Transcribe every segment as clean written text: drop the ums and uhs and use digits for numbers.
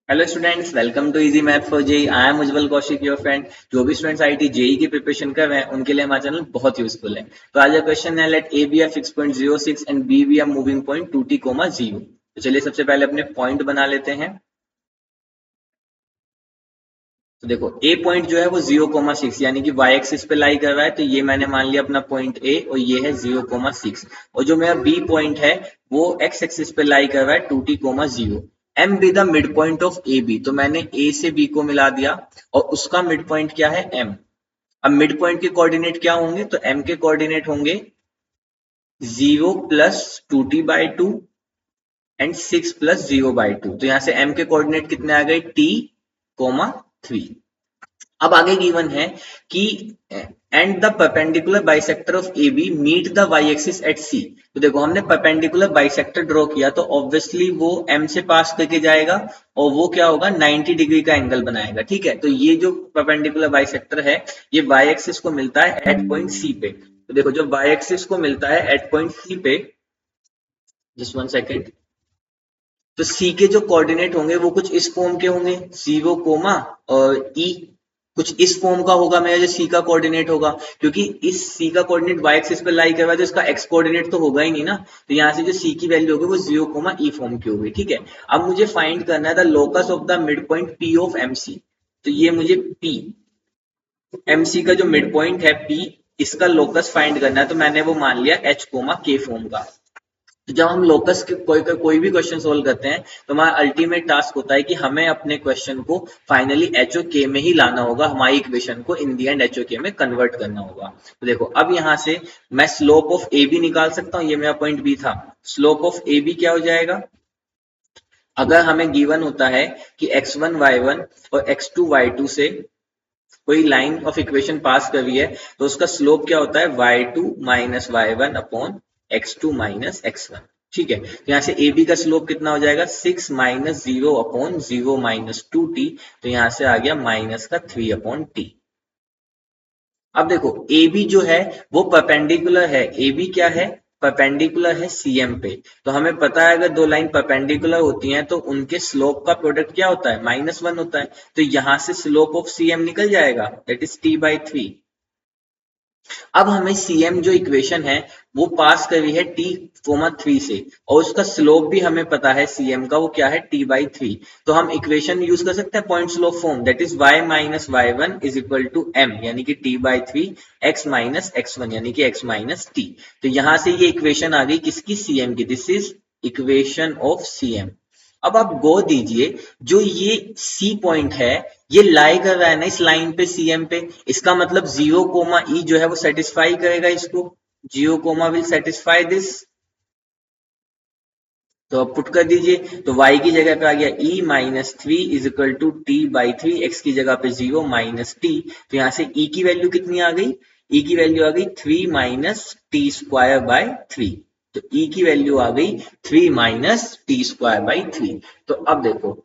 Hello students, welcome to easy math for JE. I am Ujjwal Kaushik, your friend. जो भी students IT JE की preparation कर रहे हैं उनके लिए हमारा चैनल बहुत यूजफुल है। तो आज का क्वेश्चन है, let A be a fix point 06 and B be a moving point 2t, 0। तो चलिए सबसे पहले अपने पॉइंट बना लेते हैं। तो देखो, ए पॉइंट जो है वो 0,6 यानी कि वाई एक्सिस पे लाई कर रहा है, तो ये मैंने मान लिया अपना पॉइंट ए, और ये है 0,6। और जो मेरा बी पॉइंट है वो एक्स एक्सिस पे लाई कर रहा है 2t, 0। M be the midpoint of A B, तो मैंने ए से बी को मिला दिया और उसका मिड पॉइंट क्या है, एम। अब मिड पॉइंट के कोऑर्डिनेट क्या होंगे, तो एम के कोऑर्डिनेट होंगे 0 प्लस 2t/2 एंड 6 प्लस 0/2। तो यहाँ से एम के कोऑर्डिनेट कितने आ गए, t, 3। अब आगे गिवन है कि and the perpendicular bisector of A B meet the Y axis at C. तो देखो, हमने परपेंडिकुलर बाइसेक्टर ड्रॉ किया तो ऑब्वियसली वो एम से पास करके जाएगा और वो क्या होगा, 90 डिग्री का एंगल बनाएगा। ठीक है, तो ये जो परपेंडिकुलर बाइसेक्टर है ये वाई एक्सिस को मिलता है एट पॉइंट सी पे। तो देखो, जो वाई एक्सिस को मिलता है एट पॉइंट सी पे, जस्ट वन सेकेंड, तो सी के जो कोऑर्डिनेट होंगे वो कुछ इस फॉर्म के होंगे, 0, और ई कुछ इस फॉर्म का होगा मेरा जो सी का कोऑर्डिनेट होगा। क्योंकि इस सी का कोऑर्डिनेट वाई एक्सिस पे लाई कर रहा है तो इसका एक्स कोऑर्डिनेट तो होगा ही नहीं ना। तो यहाँ से जो सी की वैल्यू होगी वो 0, ई फॉर्म की होगी। ठीक है, अब मुझे फाइंड करना है the locus of the midpoint P of M C. तो ये मुझे पी एम सी का जो मिड पॉइंट है पी, इसका लोकस फाइंड करना है। तो मैंने वो मान लिया एच, के फॉर्म का। तो जब हम लोकस के कोई भी क्वेश्चन सोल्व करते हैं तो हमारा अल्टीमेट टास्क होता है कि हमें अपने क्वेश्चन को फाइनली एच ओ के में ही लाना होगा, हमारी इक्वेशन को इन दी एंड एच ओ के में कन्वर्ट करना होगा। तो देखो, अब यहाँ से मैं स्लोप ऑफ ए बी निकाल सकता हूँ, ये मेरा पॉइंट बी था। स्लोप ऑफ ए बी क्या हो जाएगा, अगर हमें गिवन होता है कि x1 y1 और x2 y2 से कोई लाइन ऑफ इक्वेशन पास कर रही है तो उसका स्लोप क्या होता है, y2 minus y1 upon x2 minus x1। ठीक है, तो यहाँ से ए बी का स्लोप कितना हो जाएगा, 6 माइनस 0 अपॉन 0 माइनस 2t। तो यहाँ से आ गया माइनस का 3 अपॉन टी। अब देखो, ए बी जो है वो परपेंडिकुलर है, ए बी क्या है, परपेंडिकुलर है सीएम पे। तो हमें पता है अगर दो लाइन परपेंडिकुलर होती हैं तो उनके स्लोप का प्रोडक्ट क्या होता है, -1 होता है। तो यहां से स्लोप ऑफ सीएम निकल जाएगा, दैट इज t/3। अब हमें सीएम जो इक्वेशन है वो पास करी है t, 3 से, और उसका स्लोप भी हमें पता है सीएम का, वो क्या है, t/3। तो हम इक्वेशन यूज कर सकते हैं point slope form, that is y minus y1 is equal to m यानी कि t/3 x माइनस x1 यानी कि x माइनस t। तो यहां से ये इक्वेशन आ गई किसकी, सीएम की। This is equation of CM. अब आप गौर दीजिए, जो ये सी पॉइंट है ये लाई कर रहा है ना इस लाइन पे, सीएम पे। इसका मतलब 0, ई जो है वो सेटिस्फाई करेगा इसको, 0, विल सेटिस्फाई दिस। तो अब पुट कर दीजिए, तो y की जगह पे आ गया e minus 3 is equal to t/3, x की जगह पे 0 माइनस टी। तो यहाँ से e की वैल्यू कितनी आ गई, e की वैल्यू आ गई 3 माइनस t²/3। तो e की वैल्यू आ गई 3 माइनस t²/3। तो अब देखो,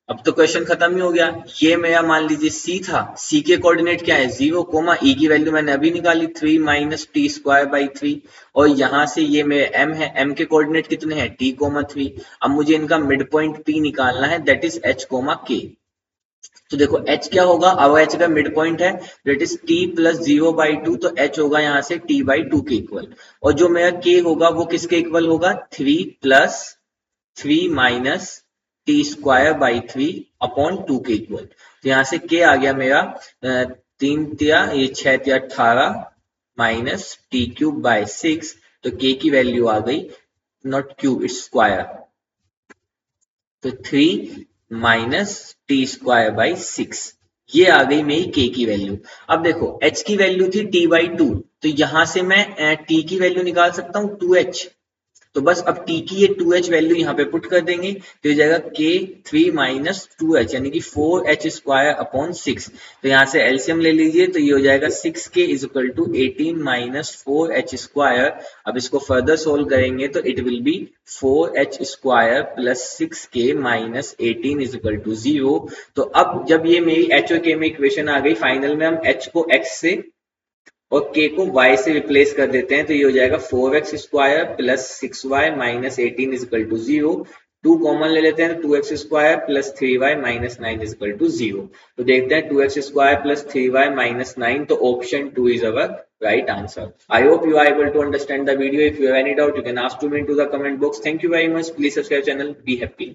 अब तो क्वेश्चन खत्म ही हो गया। ये मेरा मान लीजिए सी था, सी के कोऑर्डिनेट क्या है, 0, ई की वैल्यू मैंने अभी निकाली 3 माइनस t²/3। और यहां से ये मेरे एम है, एम के कोऑर्डिनेट कितने हैं, t, 3। अब मुझे इनका मिड पॉइंट पी निकालना है, दैट इज h, के। तो देखो h क्या होगा, अब h का मिड पॉइंट है, दैट इज t प्लस 0/2। तो h होगा यहाँ से t/2 के इक्वल। और जो मेरा k होगा वो किसके इक्वल होगा, 3 प्लस 3 माइनस t²/3 अपॉन 2 के इक्वल। तो यहाँ से k आ गया मेरा 3 तिया ये 6 तिया 18 माइनस t³/6। तो k की वैल्यू आ गई, नॉट क्यूब इट्स स्क्वायर, तो 3 माइनस t²/6। ये आ गई मेरी k की वैल्यू। अब देखो, h की वैल्यू थी t/2, तो यहां से मैं t की वैल्यू निकाल सकता हूँ 2h। तो बस अब t की ये 2h वैल्यू यहाँ पे पुट कर देंगे, तो ये जाएगा k 3 माइनस 2h यानी कि 4h² अपॉन 6। तो यहाँ से एलसीएम ले लीजिए, तो ये हो जाएगा 6k is equal to 18 minus 4h²। अब इसको फर्दर सोल्व करेंगे तो it will be 4h² plus 6k minus 18 is equal to 0। तो अब जब ये मेरी एच और के में इक्वेशन आ गई, फाइनल में हम h को x से और k को y से रिप्लेस कर देते हैं, तो ये हो जाएगा 4x² plus 6y minus 18 is equal to 0। 2 common ले लेते हैं तो 2x² plus 3y minus 9 is equal to 0। तो देखते हैं 2x² प्लस 3y माइनस 9, तो option 2 is our right answer. I hope you are able to understand the video. If you have any doubt, you can ask to me into the comment box. Thank you very much. Please subscribe channel. Be happy.